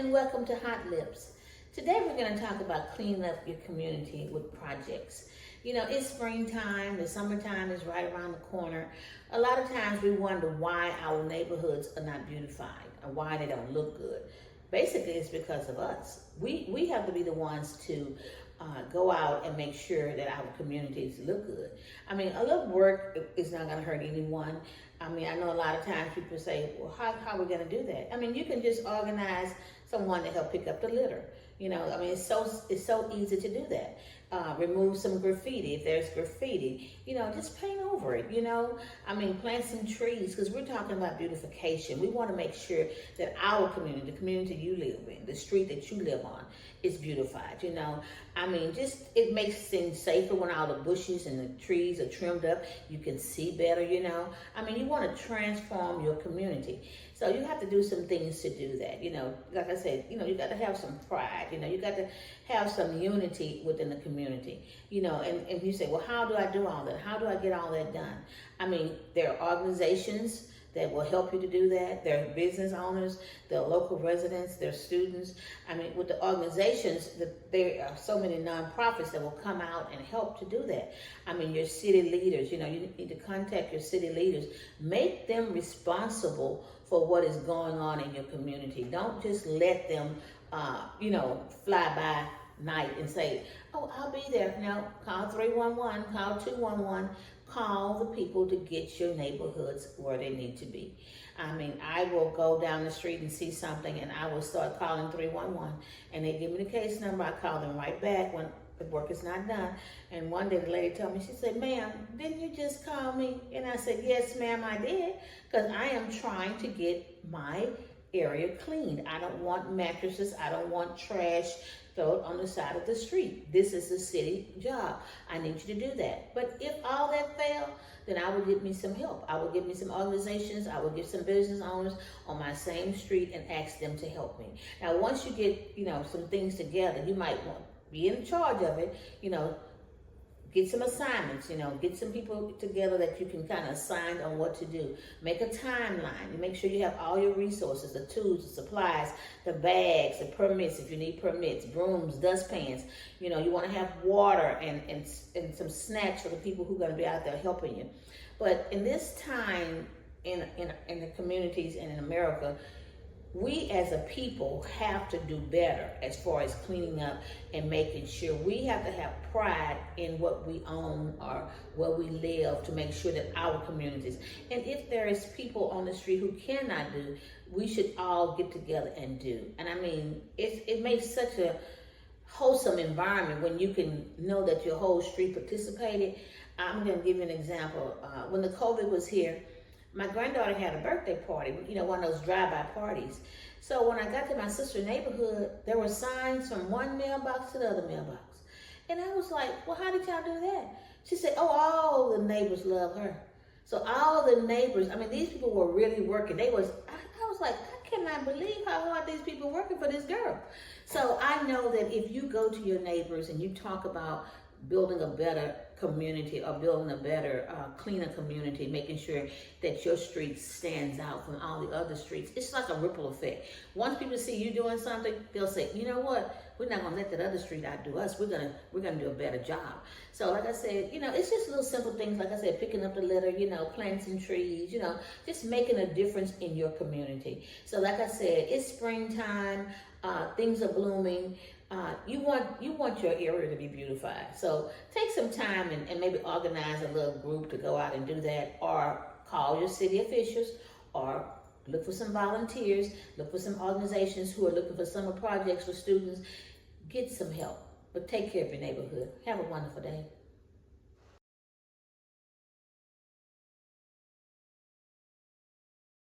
and welcome to Hot Lips. Today we're going to talk about cleaning up your community with projects. You know, it's springtime, the summertime is right around the corner. A lot of times we wonder why our neighborhoods are not beautified or why they don't look good. Basically, it's because of us. We have to be the ones to go out and make sure that our communities look good. I mean, a little work is not going to hurt anyone. I mean, I know a lot of times people say, well, how are we going to do that? I mean, you can just organize someone to help pick up the litter. You know, I mean, it's so easy to do that. Remove some graffiti if there's graffiti. You know, just paint over it, you know. I mean, plant some trees because we're talking about beautification. We want to make sure that our community, the community you live in, the street that you live on, is beautified, you know. I mean, it makes things safer when all the bushes and the trees are trimmed up. You can see better, you know. I mean, you want to transform your community. So you have to do some things to do that, you know. Like I said, you know, you got to have some pride, you know. You got to have some unity within the community, you know. And you say, well, how do I do all that? How do I get all that done? I mean, there are organizations that will help you to do that. There are business owners, there are local residents, there are students. I mean, with the organizations, there are so many nonprofits that will come out and help to do that. I mean, your city leaders, you know, you need to contact your city leaders. Make them responsible for what is going on in your community. Don't just let them, you know, fly by night and say, oh, I'll be there. No, call 311, call 211, call the people to get your neighborhoods where they need to be. I mean, I will go down the street and see something and I will start calling 311 and they give me the case number. I call them right back when the work is not done. And one day the lady told me, she said, ma'am, didn't you just call me? And I said, yes, ma'am, I did, because I am trying to get my area cleaned. I don't want mattresses. I don't want trash thrown on the side of the street. This is a city job. I need you to do that. But if all that failed, then I would get me some help. I would get me some organizations. I would get some business owners on my same street and ask them to help me. Now, once you get, you know, some things together, you might want to be in charge of it, you know, get some assignments, you know, get some people together that you can kind of assign on what to do. Make a timeline. You make sure you have all your resources, the tools, the supplies, the bags, the permits, if you need permits, brooms, dustpans. You know, you want to have water and some snacks for the people who are going to be out there helping you. But in this time in the communities and in America, we as a people have to do better as far as cleaning up and making sure. We have to have pride in what we own or where we live to make sure that our communities. And if there is people on the street who cannot do, we should all get together and do. And I mean, it makes such a wholesome environment when you can know that your whole street participated. I'm going to give you an example. When the COVID was here, my granddaughter had a birthday party, you know, one of those drive-by parties. So when I got to my sister's neighborhood, there were signs from one mailbox to the other mailbox. And I was like, well, how did y'all do that? She said, oh, all the neighbors love her. So all the neighbors, I mean, these people were really working. I was like, I cannot believe how hard these people working for this girl. So I know that if you go to your neighbors and you talk about building a better community or building a better, cleaner community, making sure that your street stands out from all the other streets. It's like a ripple effect. Once people see you doing something, they'll say, you know what? We're not gonna let that other street outdo us. We're gonna do a better job. So like I said, you know, it's just little simple things. Like I said, picking up the litter, you know, planting trees, you know, just making a difference in your community. So like I said, it's springtime. Things are blooming. You want your area to be beautified. So take some time and maybe organize a little group to go out and do that, or call your city officials, or look for some volunteers, look for some organizations who are looking for summer projects for students. Get some help, but take care of your neighborhood. Have a wonderful day.